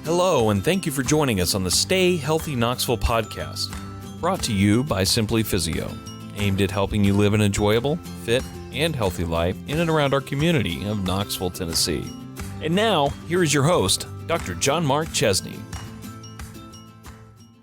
Hello, and thank you for joining us on the Stay Healthy Knoxville podcast, brought to you by Simply Physio, aimed at helping you live an enjoyable, fit, and healthy life in and around our community of Knoxville, Tennessee. And now, here is your host, Dr. John Mark Chesney.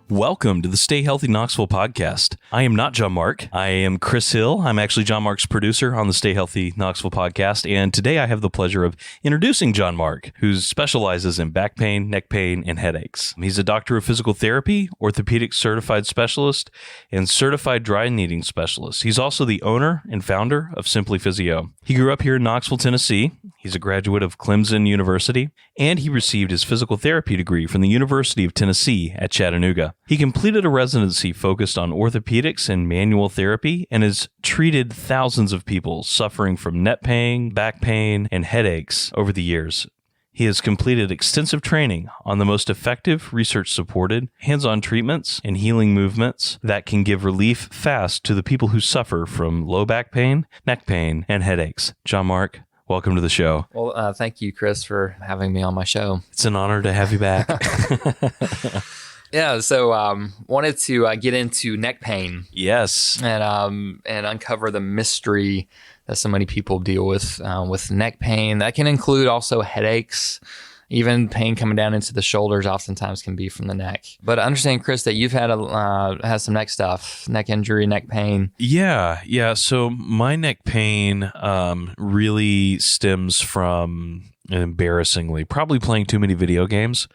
Welcome to the Stay Healthy Knoxville podcast. I am not John Mark. I am Chris Hill. I'm actually John Mark's producer on the Stay Healthy Knoxville podcast. And today I have the pleasure of introducing John Mark, who specializes in back pain, neck pain, and headaches. He's a doctor of physical therapy, orthopedic certified specialist, and certified dry needing specialist. He's also the owner and founder of Simply Physio. He grew up here in Knoxville, Tennessee. He's a graduate of Clemson University, and he received his physical therapy degree from the University of Tennessee at Chattanooga. He completed a residency focused on orthopedics and manual therapy and has treated thousands of people suffering from neck pain, back pain, and headaches over the years. He has completed extensive training on the most effective, research-supported, hands-on treatments and healing movements that can give relief fast to the people who suffer from low back pain, neck pain, and headaches. John Mark, welcome to the show. Well, thank you, Chris, for having me on my show. It's an honor to have you back. Yeah, so wanted to get into neck pain. Yes. And uncover the mystery that so many people deal with neck pain. That can include also headaches. Even pain coming down into the shoulders oftentimes can be from the neck. But I understand, Chris, that you've had some neck stuff, neck injury, neck pain. Yeah. So my neck pain really stems from, embarrassingly, probably playing too many video games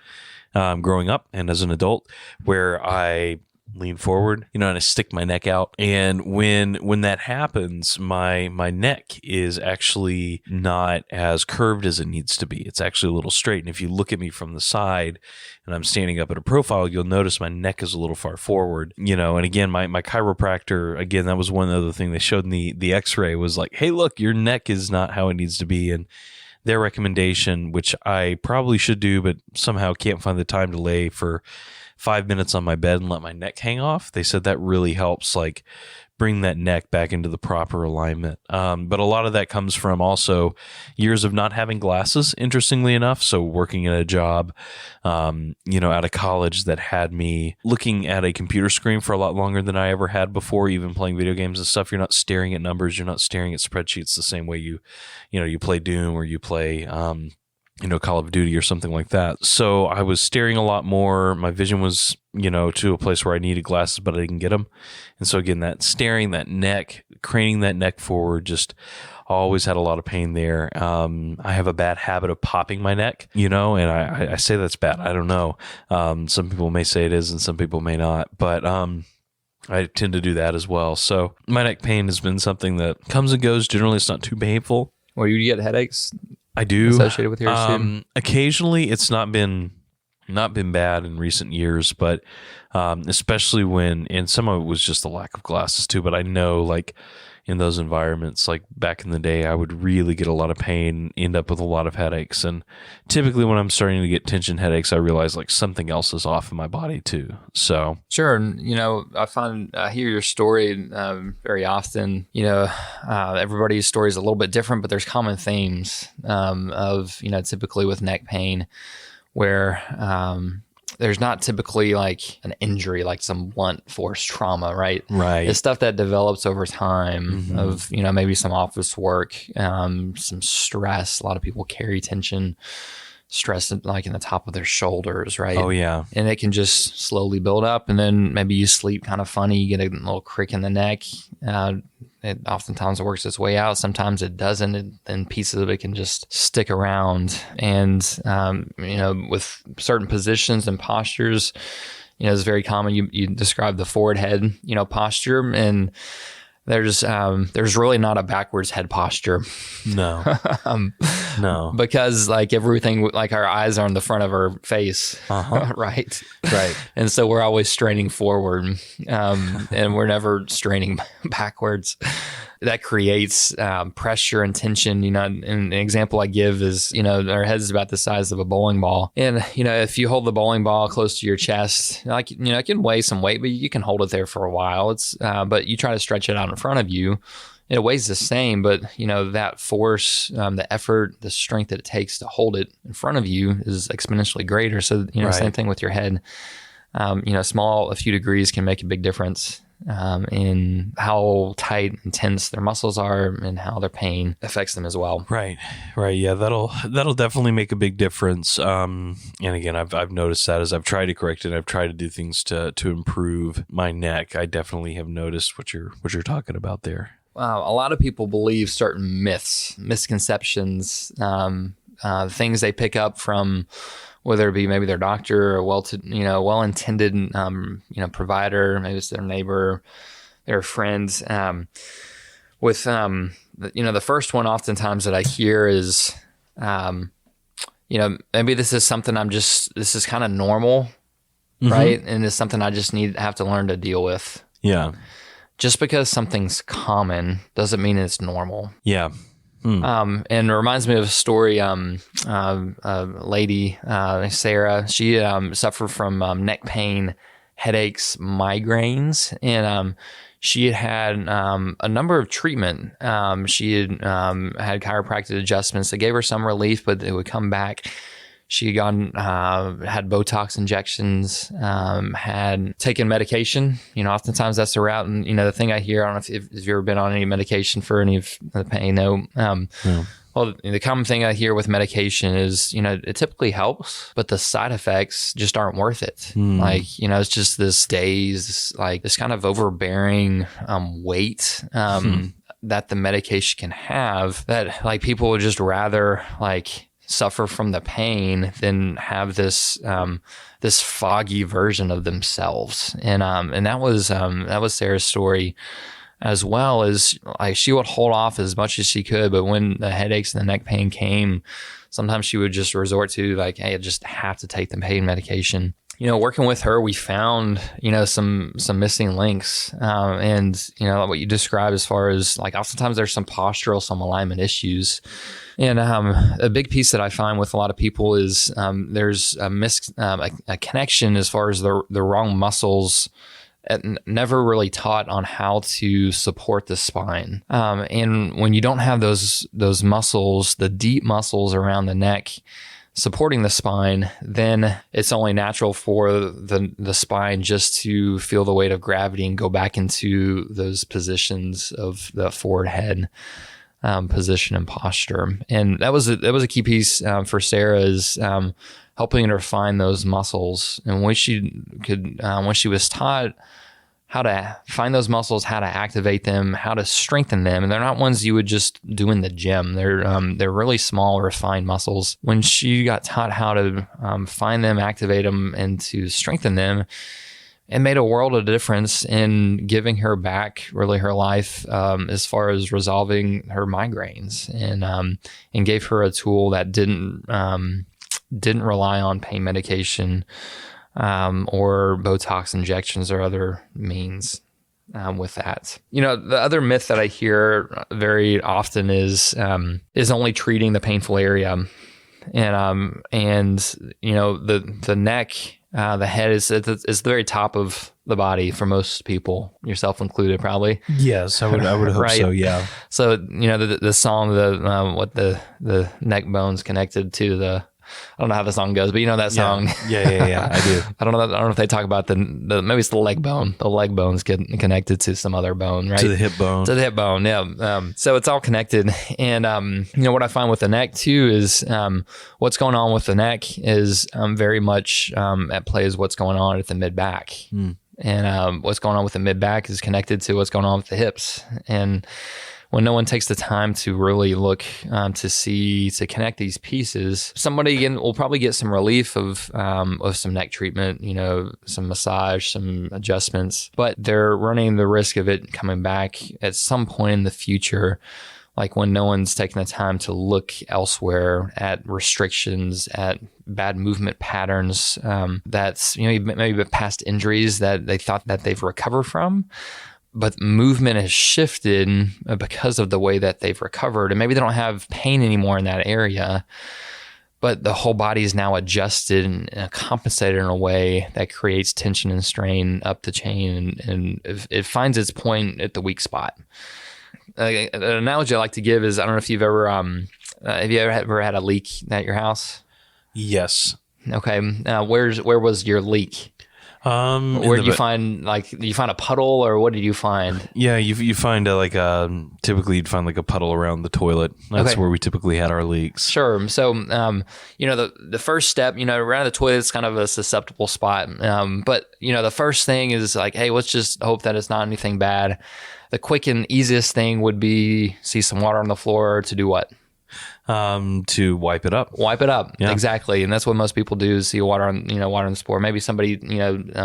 growing up and as an adult, where I lean forward, and I stick my neck out. And when that happens, my neck is actually not as curved as it needs to be. It's actually a little straight. And if you look at me from the side and I'm standing up at a profile, you'll notice my neck is a little far forward, and again, my chiropractor, again, that was one other thing they showed in the x-ray was like, hey, look, your neck is not how it needs to be. And their recommendation, which I probably should do, but somehow can't find the time to lay for 5 minutes on my bed and let my neck hang off. They said that really helps, like, bring that neck back into the proper alignment. But a lot of that comes from also years of not having glasses, interestingly enough. So working in a job, out of college that had me looking at a computer screen for a lot longer than I ever had before, even playing video games and stuff. You're not staring at numbers. You're not staring at spreadsheets the same way you play Doom or you play, Call of Duty or something like that. So I was staring a lot more. My vision was, to a place where I needed glasses, but I didn't get them. And so again, that staring, that neck, craning that neck forward, just always had a lot of pain there. I have a bad habit of popping my neck, and I say that's bad. I don't know. Some people may say it is and some people may not, but I tend to do that as well. So my neck pain has been something that comes and goes. Generally, it's not too painful. Well, you get headaches? I do. Associated with yours too? Occasionally, it's not been bad in recent years, but especially and some of it was just the lack of glasses too. But I know, like, in those environments, like back in the day, I would really get a lot of pain, end up with a lot of headaches. And typically when I'm starting to get tension headaches, I realize like something else is off in my body too. So sure. And, I hear your story very often. Everybody's story is a little bit different, but there's common themes of, typically with neck pain where there's not typically like an injury, like some blunt force trauma, right? Right. It's stuff that develops over time of, maybe some office work, some stress. A lot of people carry tension, stress like in the top of their shoulders, right? Oh, yeah. And it can just slowly build up. And then maybe you sleep kind of funny, you get a little crick in the neck. It oftentimes works its way out. Sometimes it doesn't, and pieces of it can just stick around. And, with certain positions and postures, it's very common. You describe the forward head, posture, and there's really not a backwards head posture. No. No. Because like everything, like our eyes are in the front of our face, right? Right. And so we're always straining forward, and we're never straining backwards. That creates pressure and tension. And an example I give is, our head is about the size of a bowling ball. And, if you hold the bowling ball close to your chest, it can weigh some weight, but you can hold it there for a while. But you try to stretch it out in front of you, it weighs the same, but that force, the effort, the strength that it takes to hold it in front of you is exponentially greater. So, same thing with your head. A few degrees can make a big difference in how tight and tense their muscles are and how their pain affects them as well. Right. Yeah, that'll definitely make a big difference. And again, I've noticed that as I've tried to correct it, I've tried to do things to improve my neck. I definitely have noticed what you're talking about there. A lot of people believe certain myths, misconceptions, things they pick up from, whether it be maybe their doctor or well-intended, provider, maybe it's their neighbor, their friends. The first one oftentimes that I hear is, maybe this is something this is kind of normal, right? And it's something I just have to learn to deal with. Yeah. Just because something's common doesn't mean it's normal. Yeah. And it reminds me of a story. A lady, Sarah, she suffered from neck pain, headaches, migraines, and she had a number of treatment. She had chiropractic adjustments that gave her some relief, but it would come back. She had had Botox injections, had taken medication. Oftentimes that's the route. And, the thing I hear, I don't know if you've ever been on any medication for any of the pain. No. Well, the common thing I hear with medication is, it typically helps, but the side effects just aren't worth it. It's just this this kind of overbearing weight that the medication can have, that people would just rather suffer from the pain than have this this foggy version of themselves. And that was Sarah's story as well. As she would hold off as much as she could, but when the headaches and the neck pain came, sometimes she would just resort to hey, I just have to take the pain medication. Working with her, we found, some missing links. And what you described as far as oftentimes there's some postural, some alignment issues. And a big piece that I find with a lot of people is there's a connection as far as the wrong muscles, never really taught on how to support the spine. And when you don't have those muscles, the deep muscles around the neck supporting the spine, then it's only natural for the spine just to feel the weight of gravity and go back into those positions of the forward head position and posture. And that was a key piece for Sarah, is helping her find those muscles. And when she was taught how to find those muscles, how to activate them, how to strengthen them. And they're not ones you would just do in the gym. They're really small, refined muscles. When she got taught how to find them, activate them, and to strengthen them, it made a world of difference in giving her back really her life as far as resolving her migraines, and gave her a tool that didn't rely on pain medication or Botox injections or other means with that. The other myth that I hear very often is only treating the painful area. And the neck, the head is the very top of the body for most people, yourself included, probably. Yes, I would hope right? so. Yeah. So, the song, the neck bone's connected to the, I don't know how the song goes, but that song. Yeah. I do. I don't know if they talk about the maybe it's the leg bone. The leg bone's getting connected to some other bone, right? To the hip bone. To the hip bone, yeah. So it's all connected. And, what I find with the neck too is what's going on with the neck is very much at play is what's going on at the mid-back. And what's going on with the mid-back is connected to what's going on with the hips. And when no one takes the time to really look to connect these pieces, somebody again will probably get some relief of some neck treatment, some massage, some adjustments, but they're running the risk of it coming back at some point in the future, when no one's taking the time to look elsewhere at restrictions, at bad movement patterns, that's maybe past injuries that they thought that they've recovered from. But movement has shifted because of the way that they've recovered. And maybe they don't have pain anymore in that area, but the whole body is now adjusted and compensated in a way that creates tension and strain up the chain. And it finds its point at the weak spot. an analogy I like to give is, I don't know if you've ever, have you ever had a leak at your house? Yes. Okay. Where was your leak? Where did you find, like, did you find a puddle, or what did you find? Yeah, you find typically you'd find like a puddle around the toilet. That's where we typically had our leaks. Sure. So, the first step, around the toilet is kind of a susceptible spot. But, the first thing is like, hey, let's just hope that it's not anything bad. The quick and easiest thing would be see some water on the floor to do what? To wipe it up. Wipe it up. Yeah. Exactly. And that's what most people do, is see water on the floor. Maybe somebody,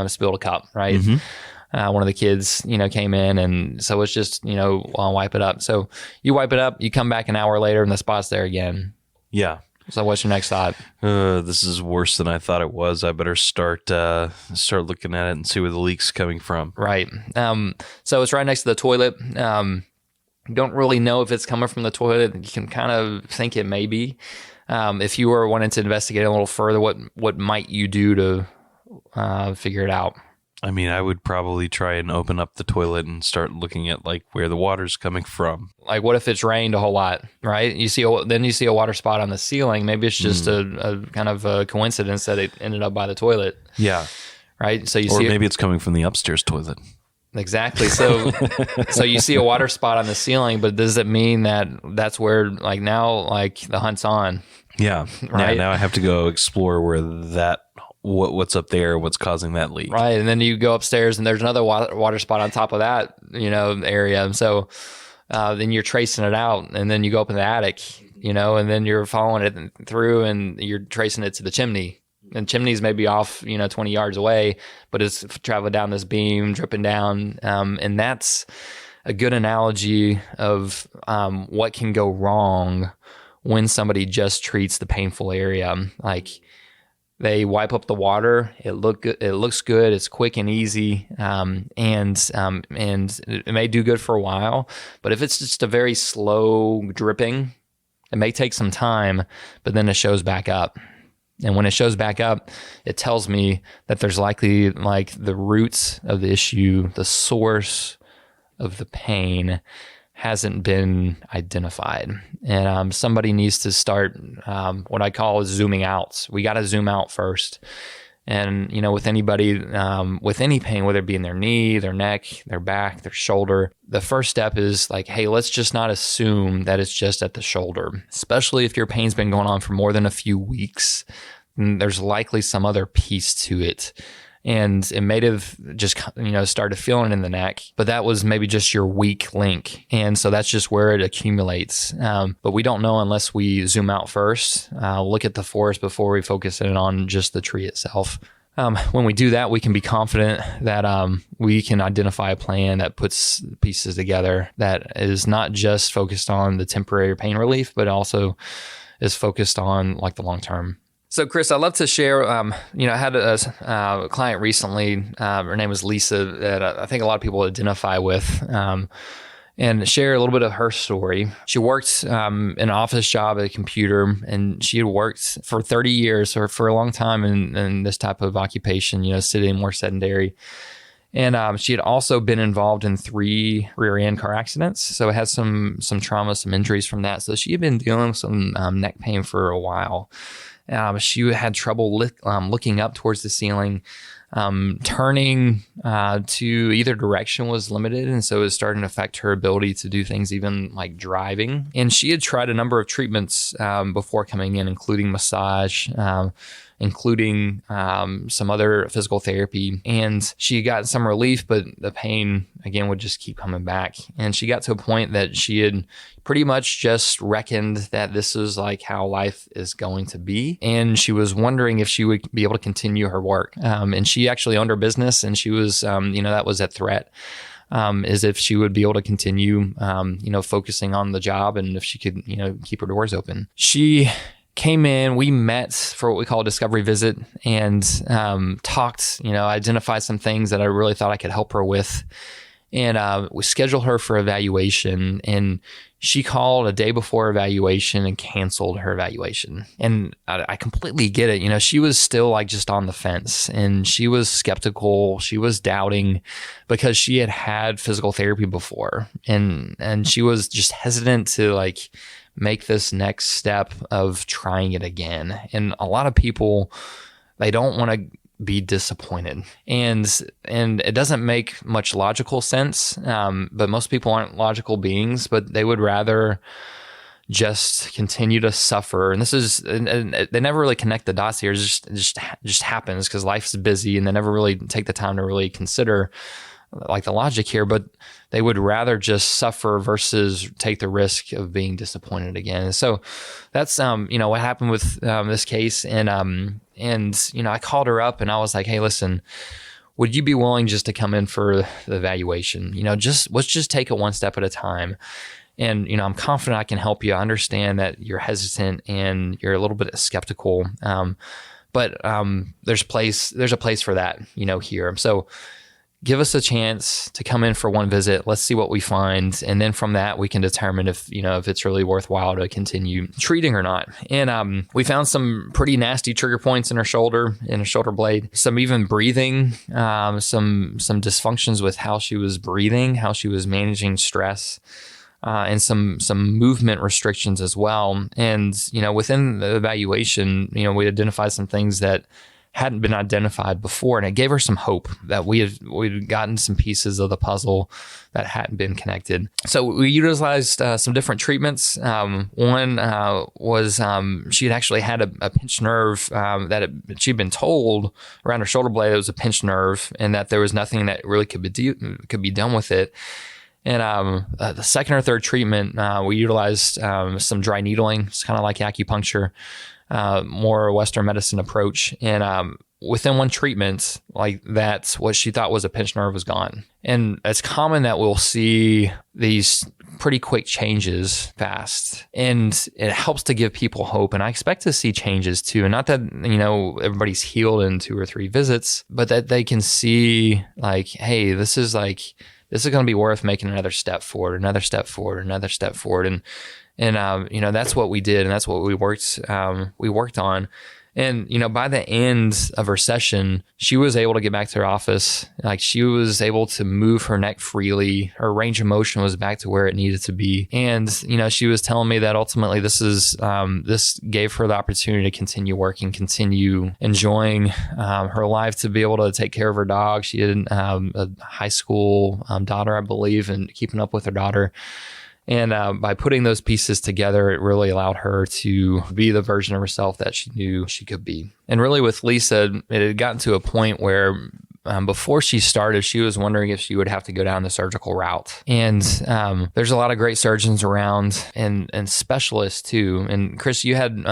spilled a cup, right? Mm-hmm. One of the kids, came in, and so it's just, wipe it up. So you wipe it up, you come back an hour later and the spot's there again. Yeah. So what's your next thought? This is worse than I thought it was. I better start looking at it and see where the leak's coming from. Right. So it's right next to the toilet. Don't really know if it's coming from the toilet. You can kind of think it may be. If you were wanting to investigate a little further, what might you do to figure it out? I mean, I would probably try and open up the toilet and start looking at like where the water's coming from. Like, what if it's rained a whole lot, right? You see a water spot on the ceiling. Maybe it's just a kind of a coincidence that it ended up by the toilet. Yeah. Right. So maybe it's coming from the upstairs toilet. Exactly. So you see a water spot on the ceiling, but does it mean that that's where, like, now, like, the hunt's on? Yeah. Right. Now I have to go explore where what's up there, what's causing that leak. Right. And then you go upstairs and there's another water spot on top of that, area. And so then you're tracing it out, and then you go up in the attic, and then you're following it through, and you're tracing it to the chimney. And chimneys may be off, 20 yards away, but it's traveling down this beam, dripping down. And that's a good analogy of what can go wrong when somebody just treats the painful area. Like, they wipe up the water. It looks good. It's quick and easy, and it may do good for a while. But if it's just a very slow dripping, it may take some time, but then it shows back up. And when it shows back up, it tells me that there's likely, like, the roots of the issue, the source of the pain hasn't been identified. And somebody needs to start what I call zooming out. We got to zoom out first. And, with anybody, with any pain, whether it be in their knee, their neck, their back, their shoulder, the first step is like, hey, let's just not assume that it's just at the shoulder, especially if your pain's been going on for more than a few weeks. There's likely some other piece to it. And it may have just, started feeling in the neck, but that was maybe just your weak link. And so that's just where it accumulates. But we don't know unless we zoom out first, look at the forest before we focus in on just the tree itself. When we do that, we can be confident that we can identify a plan that puts pieces together that is not just focused on the temporary pain relief, but also is focused on, like, the long term. So, Chris, I'd love to share, I had a client recently, her name was Lisa, that I think a lot of people identify with, and share a little bit of her story. She worked in an office job at a computer, and she had worked for 30 years, or for a long time in this type of occupation, sitting more sedentary. And she had also been involved in 3 rear-end car accidents, so it had some trauma, some injuries from that. So she had been dealing with some neck pain for a while. She had trouble looking up towards the ceiling. Turning to either direction was limited, and so it was starting to affect her ability to do things, even like driving. And she had tried a number of treatments before coming in, including massage, including some other physical therapy. And she got some relief, but the pain, again, would just keep coming back. And she got to a point that she had pretty much just reckoned that this is like how life is going to be. And she was wondering if she would be able to continue her work. And she actually owned her business, and she was, that was at threat. Is if she would be able to continue, focusing on the job, and if she could, keep her doors open. She came in, we met for what we call a discovery visit, and talked, identified some things that I really thought I could help her with. And we scheduled her for evaluation, and she called a day before evaluation and canceled her evaluation. And I completely get it. She was still like just on the fence, and she was skeptical. She was doubting because she had had physical therapy before, and she was just hesitant to like make this next step of trying it again. And a lot of people, they don't want to be disappointed, and it doesn't make much logical sense. But most people aren't logical beings, but they would rather just continue to suffer. And this is, and they never really connect the dots here. It just happens because life's busy, and they never really take the time to really consider like the logic here. But they would rather just suffer versus take the risk of being disappointed again. So that's what happened with this case. And I called her up and I was like, hey, listen, would you be willing just to come in for the evaluation? Let's just take it one step at a time. And, I'm confident I can help you. I understand that you're hesitant and you're a little bit skeptical. But there's a place for that, here. So give us a chance to come in for one visit. Let's see what we find. And then from that, we can determine if it's really worthwhile to continue treating or not. And we found some pretty nasty trigger points in her shoulder blade, some even breathing, some dysfunctions with how she was breathing, how she was managing stress, and some movement restrictions as well. And, within the evaluation, we identified some things that hadn't been identified before, and it gave her some hope that we'd gotten some pieces of the puzzle that hadn't been connected. So we utilized some different treatments. One was she had actually had a pinched nerve that she'd been told around her shoulder blade it was a pinched nerve, and that there was nothing that really could be done with it. And the second or third treatment, we utilized some dry needling. It's kind of like acupuncture. More Western medicine approach. And within one treatment, like that's what she thought was a pinched nerve was gone. And it's common that we'll see these pretty quick changes fast. And it helps to give people hope. And I expect to see changes too. And not that, everybody's healed in 2 or 3 visits, but that they can see like, hey, this is going to be worth making another step forward. And that's what we did, and that's what we worked on. And by the end of her session, she was able to get back to her office. Like, she was able to move her neck freely. Her range of motion was back to where it needed to be. And she was telling me that ultimately this gave her the opportunity to continue working, continue enjoying her life, to be able to take care of her dog. She had a high school daughter, I believe, and keeping up with her daughter. And by putting those pieces together, it really allowed her to be the version of herself that she knew she could be. And really with Lisa, it had gotten to a point where before she started, she was wondering if she would have to go down the surgical route. And there's a lot of great surgeons around and specialists too. And Chris, you had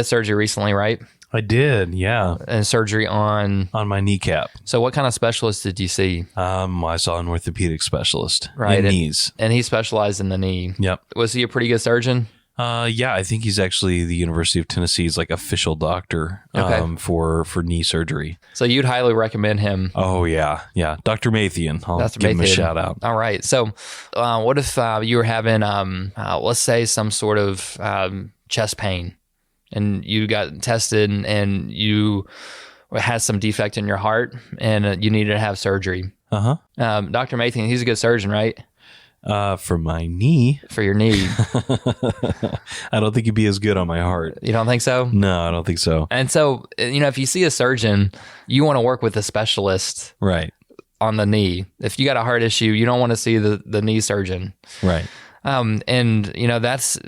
surgery recently, right? I did, yeah. And surgery on my kneecap. So what kind of specialist did you see? I saw an orthopedic specialist in knees. And he specialized in the knee. Yep. Was he a pretty good surgeon? Yeah, I think he's actually the University of Tennessee's like official doctor for knee surgery. So you'd highly recommend him. Oh yeah, Dr. Mathian. I'll give him a shout out. All right. So what if you were having let's say some sort of chest pain, and you got tested and you had some defect in your heart and you needed to have surgery. Dr. Mathian, he's a good surgeon, right? For my knee. For your knee. I don't think he'd be as good on my heart. You don't think so? No, I don't think so. And so, if you see a surgeon, you want to work with a specialist. Right. On the knee. If you got a heart issue, you don't want to see the knee surgeon. Right. And that's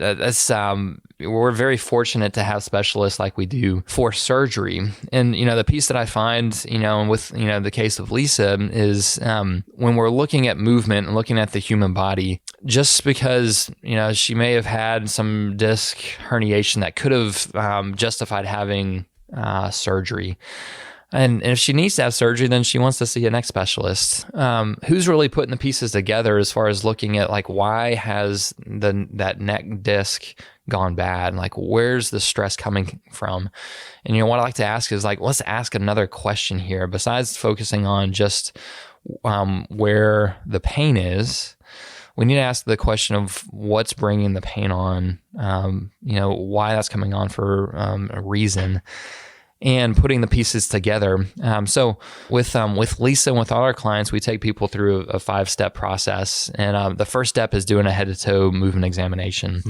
we're very fortunate to have specialists like we do for surgery. And, the piece that I find, with, the case of Lisa is when we're looking at movement and looking at the human body, just because, she may have had some disc herniation that could have justified having surgery. And if she needs to have surgery, then she wants to see a neck specialist who's really putting the pieces together as far as looking at like, why has that neck disc gone bad? Like, where's the stress coming from? And what I like to ask is like, let's ask another question here besides focusing on just where the pain is, we need to ask the question of what's bringing the pain on, why that's coming on for a reason, and putting the pieces together. So with Lisa and with all our clients, we take people through a 5-step process. And the first step is doing a head-to-toe movement examination.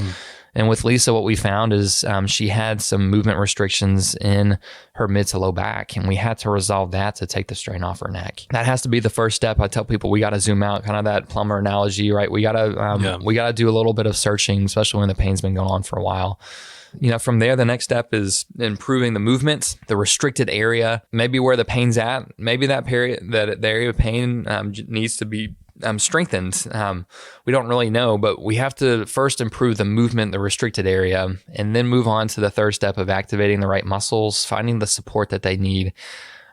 And with Lisa, what we found is she had some movement restrictions in her mid to low back, and we had to resolve that to take the strain off her neck. That has to be the first step. I tell people we got to zoom out, kind of that plumber analogy, right? We got to do a little bit of searching, especially when the pain's been going on for a while. From there, the next step is improving the movement, the restricted area, maybe where the pain's at. Maybe the area of pain needs to be strengthened. We don't really know, but we have to first improve the movement, the restricted area, and then move on to the third step of activating the right muscles, finding the support that they need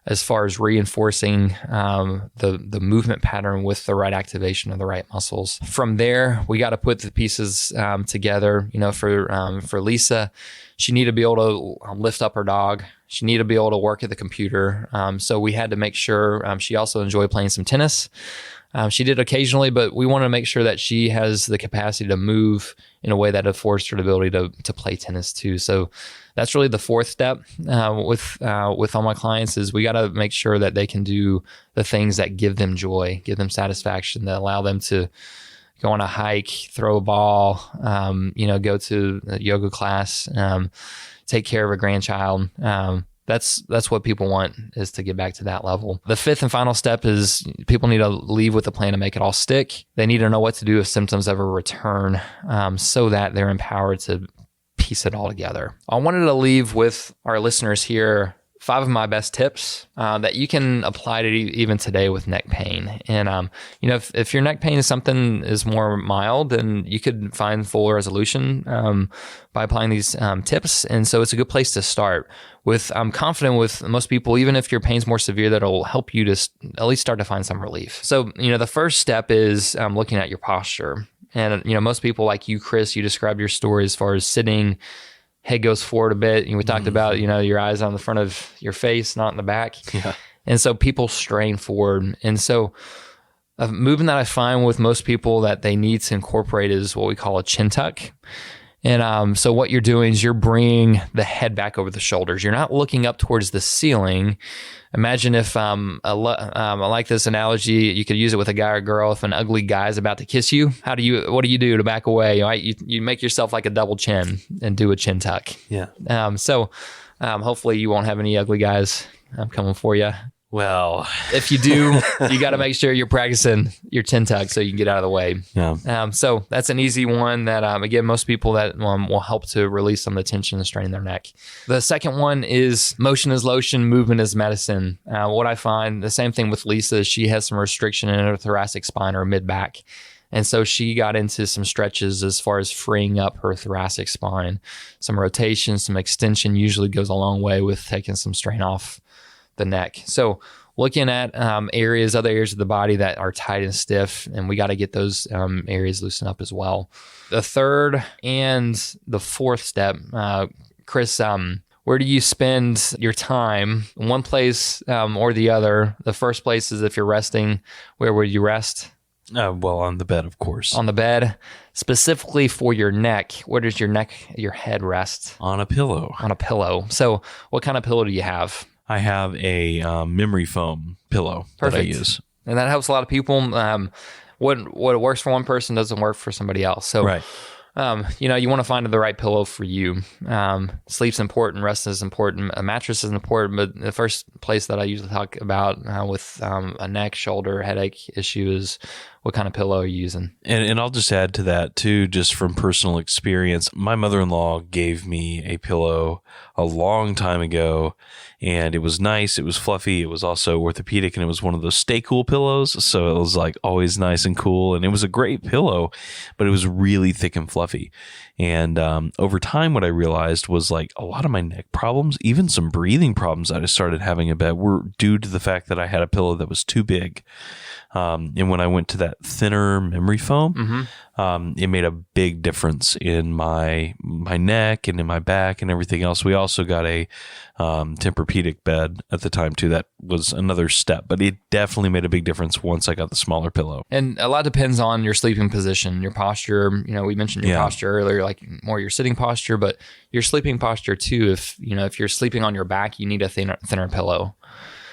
as far as reinforcing the movement pattern with the right activation of the right muscles. From there, we got to put the pieces together. For Lisa, she needed to be able to lift up her dog. She needed to be able to work at the computer. So we had to make sure she also enjoyed playing some tennis. She did occasionally, but we wanted to make sure that she has the capacity to move in a way that affords her the ability to play tennis too. So that's really the fourth step with all my clients is we got to make sure that they can do the things that give them joy, give them satisfaction, that allow them to go on a hike, throw a ball, go to a yoga class, take care of a grandchild. That's what people want, is to get back to that level. The fifth and final step is people need to leave with a plan to make it all stick. They need to know what to do if symptoms ever return, so that they're empowered to piece it all together. I wanted to leave with our listeners here 5 of my best tips that you can apply to even today with neck pain. And, if your neck pain is something is more mild, then you could find full resolution by applying these tips. And so it's a good place to start. I'm confident with most people, even if your pain's more severe, that'll help you to at least start to find some relief. So, the first step is looking at your posture. And, most people like you, Chris, you described your story as far as sitting, head goes forward a bit. We talked about, your eyes on the front of your face, not in the back. Yeah. And so people strain forward. And so a movement that I find with most people that they need to incorporate is what we call a chin tuck. And so what you're doing is you're bringing the head back over the shoulders. You're not looking up towards the ceiling. Imagine if, I like this analogy, you could use it with a guy or girl. If an ugly guy is about to kiss you, what do you do to back away? You make yourself like a double chin and do a chin tuck. Yeah. Hopefully you won't have any ugly guys coming for you. Well, if you do, you got to make sure you're practicing your chin tuck so you can get out of the way. Yeah. So that's an easy one that, again, most people that will help to release some of the tension and strain in their neck. The second one is motion is lotion, movement is medicine. What I find, the same thing with Lisa, she has some restriction in her thoracic spine or mid back. And so she got into some stretches as far as freeing up her thoracic spine. Some rotation, some extension usually goes a long way with taking some strain off the neck. So looking at other areas of the body that are tight and stiff, and we got to get those areas loosened up as well. The third and the fourth step, Chris, where do you spend your time? One place or the other? The first place is if you're resting, where would you rest? Well, on the bed, of course. On the bed. Specifically for your neck, where does your head rest? On a pillow. On a pillow. So what kind of pillow do you have? I have a memory foam pillow. Perfect. That I use. And that helps a lot of people. What works for one person doesn't work for somebody else. So, right. You want to find the right pillow for you. Sleep's important, rest is important, a mattress is important, but the first place that I usually talk about with a neck, shoulder, headache issue is what kind of pillow are you using? And I'll just add to that too, just from personal experience. My mother-in-law gave me a pillow a long time ago, and it was nice. It was fluffy. It was also orthopedic, and it was one of those stay cool pillows. So it was like always nice and cool, and it was a great pillow, but it was really thick and fluffy. And over time, what I realized was like a lot of my neck problems, even some breathing problems that I started having a bit, were due to the fact that I had a pillow that was too big. And when I went to that thinner memory foam. It made a big difference in my neck and in my back and everything else. We also got a Tempur-Pedic bed at the time too. That was another step, but it definitely made a big difference once I got the smaller pillow. And a lot depends on your sleeping position, your posture. We mentioned your posture earlier, like more your sitting posture, but your sleeping posture too. If you're sleeping on your back, you need a thinner pillow.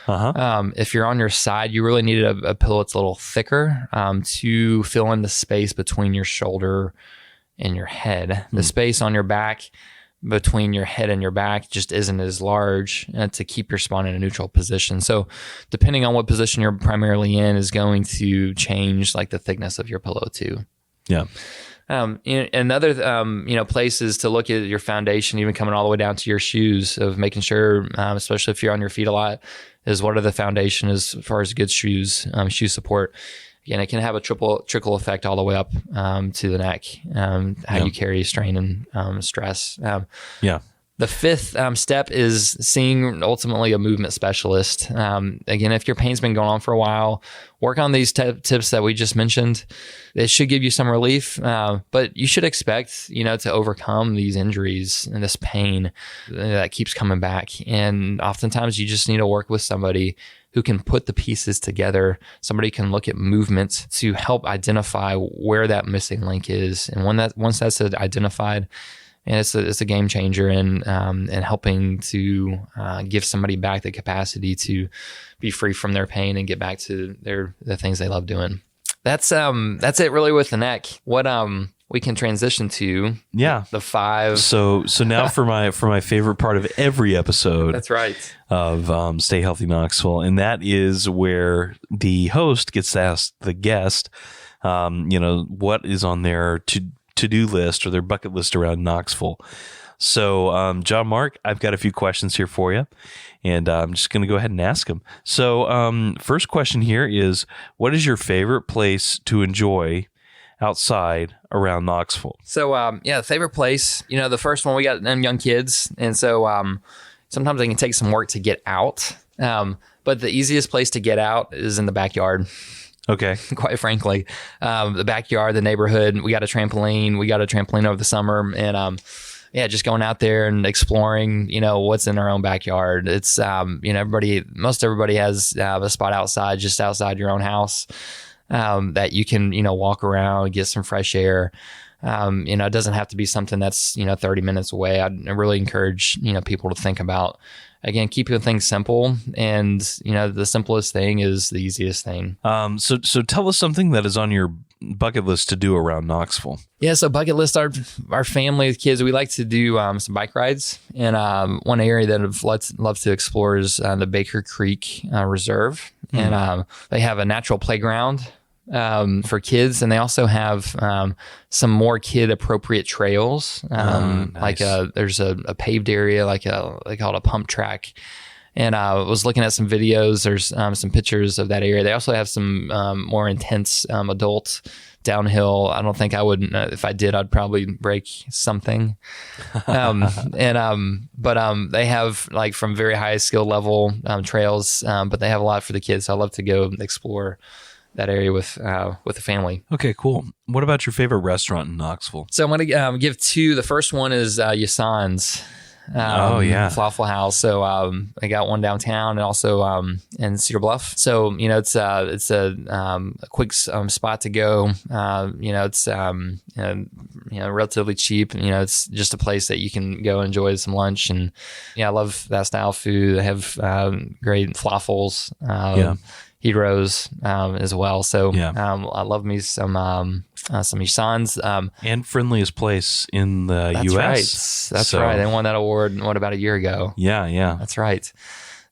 If you're on your side, you really need a pillow that's a little thicker to fill in the space between your shoulder and your head. The space on your back between your head and your back just isn't as large to keep your spine in a neutral position. So depending on what position you're primarily in is going to change like the thickness of your pillow too. Yeah. Another places to look at your foundation, even coming all the way down to your shoes, of making sure, especially if you're on your feet a lot, is what are the foundation as far as good shoe support. Again, it can have a trickle effect all the way up to the neck, how you carry strain and stress. The fifth step is seeing ultimately a movement specialist. Again, if your pain's been going on for a while, work on these tips that we just mentioned. It should give you some relief, but you should expect, to overcome these injuries and this pain that keeps coming back. And oftentimes you just need to work with somebody who can put the pieces together. Somebody can look at movements to help identify where that missing link is. And once that's identified, and it's a game changer in helping to give somebody back the capacity to be free from their pain and get back to the things they love doing. That's it really with the neck. What we can transition to the 5. So now for my favorite part of every episode. That's right. Of Stay Healthy Knoxville, and that is where the host gets to ask the guest, what is on their to-do list or their bucket list around Knoxville. So, John Mark, I've got a few questions here for you, and I'm just going to go ahead and ask them. So, first question here is, what is your favorite place to enjoy outside around Knoxville? So, favorite place, the first one, we got them young kids, and so sometimes it can take some work to get out, but the easiest place to get out is in the backyard. Okay. Quite frankly, the backyard, the neighborhood, we got a trampoline over the summer, and just going out there and exploring, what's in our own backyard. It's, most everybody has a spot outside, just outside your own house, that you can, walk around, get some fresh air. It doesn't have to be something that's, 30 minutes away. I really encourage, people to think about, again, keeping things simple, and, the simplest thing is the easiest thing. So tell us something that is on your bucket list to do around Knoxville. Yeah, so bucket list, our family, the kids, we like to do some bike rides. And one area that I've loved to explore is the Baker Creek Reserve. And they have a natural playground for kids, and they also have some more kid appropriate trails. Nice. Like there's a paved area, they call it a pump track. And I was looking at some videos. There's some pictures of that area. They also have some more intense adult downhill. I don't think I would. If I did, I'd probably break something. But they have from very high skill level trails, but they have a lot for the kids. So I love to go explore that area with the family. Okay, cool. What about your favorite restaurant in Knoxville? So I'm going to give 2. The first one is Yasan's. Falafel House. So I got one downtown and also in Cedar Bluff. So it's a quick spot to go. It's relatively cheap. It's just a place that you can go enjoy some lunch, and I love that style food. They have great falafels. Heroes as well. So I love me some Yasan's. And friendliest place in the U.S. That's right. They won that award, about a year ago? Yeah. That's right.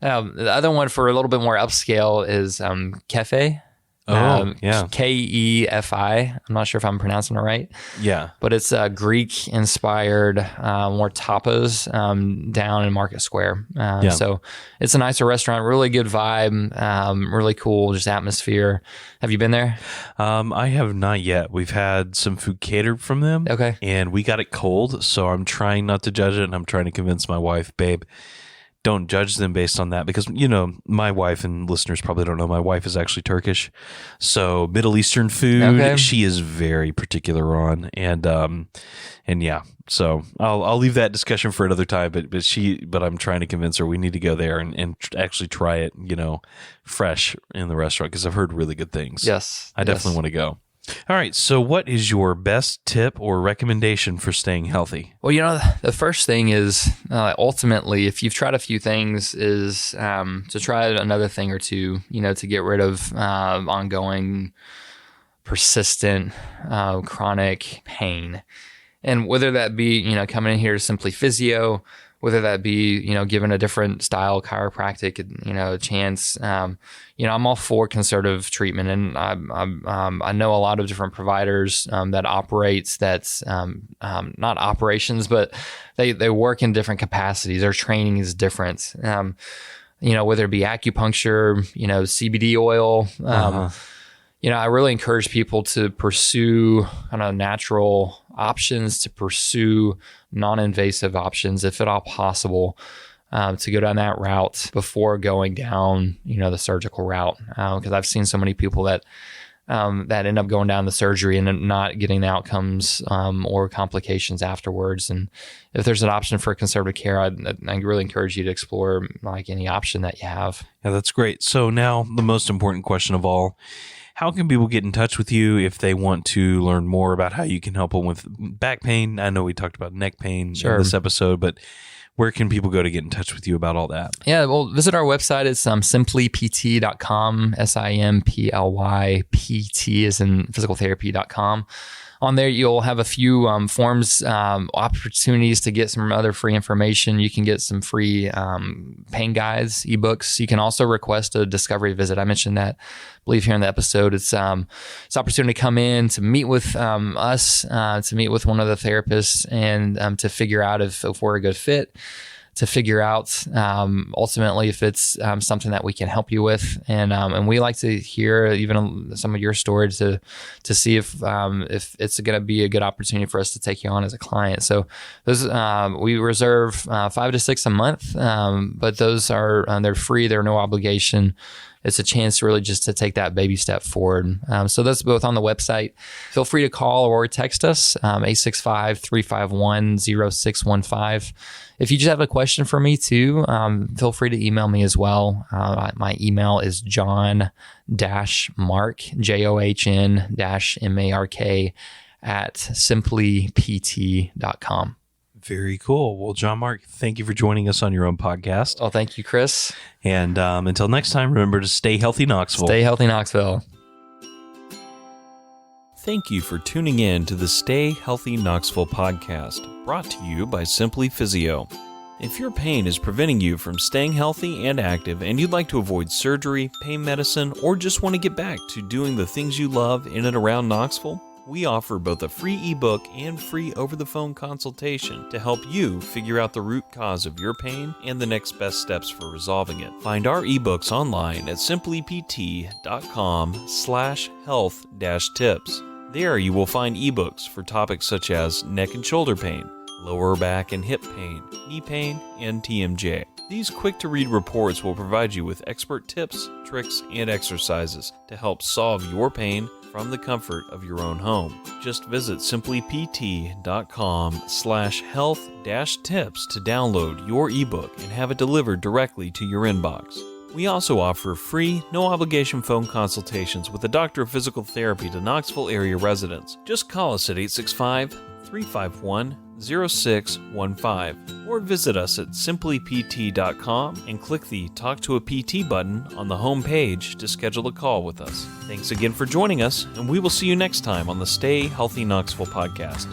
The other one for a little bit more upscale is Kefi. Kefi. I'm not sure if I'm pronouncing it right. Yeah. But it's Greek-inspired, more tapas down in Market Square. So it's a nicer restaurant, really good vibe, really cool, just atmosphere. Have you been there? I have not yet. We've had some food catered from them. Okay. And we got it cold, so I'm trying not to judge it, and I'm trying to convince my wife, babe, don't judge them based on that, because, my wife, and listeners probably don't know, my wife is actually Turkish. So Middle Eastern food, she is very particular on. And yeah, so I'll leave that discussion for another time, but I'm trying to convince her we need to go there and actually try it, fresh in the restaurant, because I've heard really good things. Yes. I definitely want to go. All right. So what is your best tip or recommendation for staying healthy? Well, the first thing is ultimately, if you've tried a few things, is to try another thing or two, to get rid of ongoing, persistent, chronic pain. And whether that be, coming in here to Simply Physio, whether that be, given a different style chiropractic, a chance. I'm all for conservative treatment, and I know a lot of different providers that operates that's not operations, but they work in different capacities. Their training is different. Whether it be acupuncture, CBD oil. I really encourage people to pursue kind of natural options, to pursue non-invasive options, if at all possible, to go down that route before going down, the surgical route. Because I've seen so many people that end up going down the surgery and not getting the outcomes or complications afterwards. And if there's an option for conservative care, I really encourage you to explore like any option that you have. Yeah, that's great. So now the most important question of all: how can people get in touch with you if they want to learn more about how you can help them with back pain? I know we talked about neck pain in this episode, but where can people go to get in touch with you about all that? Yeah, well, visit our website. It's simplypt.com, SIMPLYPT as in physicaltherapy.com. On there, you'll have a few forms, opportunities to get some other free information. You can get some free pain guides, ebooks. You can also request a discovery visit. I mentioned that, I believe, here in the episode. It's opportunity to come in, to meet with us, to meet with one of the therapists, and to figure out if we're a good fit, to figure out ultimately if it's something that we can help you with, and we like to hear even some of your stories to see if it's going to be a good opportunity for us to take you on as a client. So those we reserve 5 to 6 a month, but those are they're free. They're no obligation. It's a chance really just to take that baby step forward. So that's both on the website. Feel free to call or text us, 865-351-0615. If you just have a question for me too, feel free to email me as well. My email is john-mark, JOHN-MARK @simplypt.com. Very cool. Well, John Mark, thank you for joining us on your own podcast. Oh, thank you, Chris. And until next time, remember to stay healthy, Knoxville. Stay healthy, Knoxville. Thank you for tuning in to the Stay Healthy Knoxville podcast, brought to you by Simply Physio. If your pain is preventing you from staying healthy and active, and you'd like to avoid surgery, pain medicine, or just want to get back to doing the things you love in and around Knoxville, we offer both a free ebook and free over-the-phone consultation to help you figure out the root cause of your pain and the next best steps for resolving it. Find our ebooks online at simplypt.com/health-tips. There you will find ebooks for topics such as neck and shoulder pain, lower back and hip pain, knee pain, and TMJ. These quick-to-read reports will provide you with expert tips, tricks, and exercises to help solve your pain from the comfort of your own home. Just visit simplypt.com/health-tips to download your ebook and have it delivered directly to your inbox. We also offer free, no-obligation phone consultations with a doctor of physical therapy to Knoxville area residents. Just call us at 865-351-0615 or visit us at simplypt.com and click the Talk to a PT button on the home page to schedule a call with us. Thanks again for joining us, and we will see you next time on the Stay Healthy Knoxville podcast.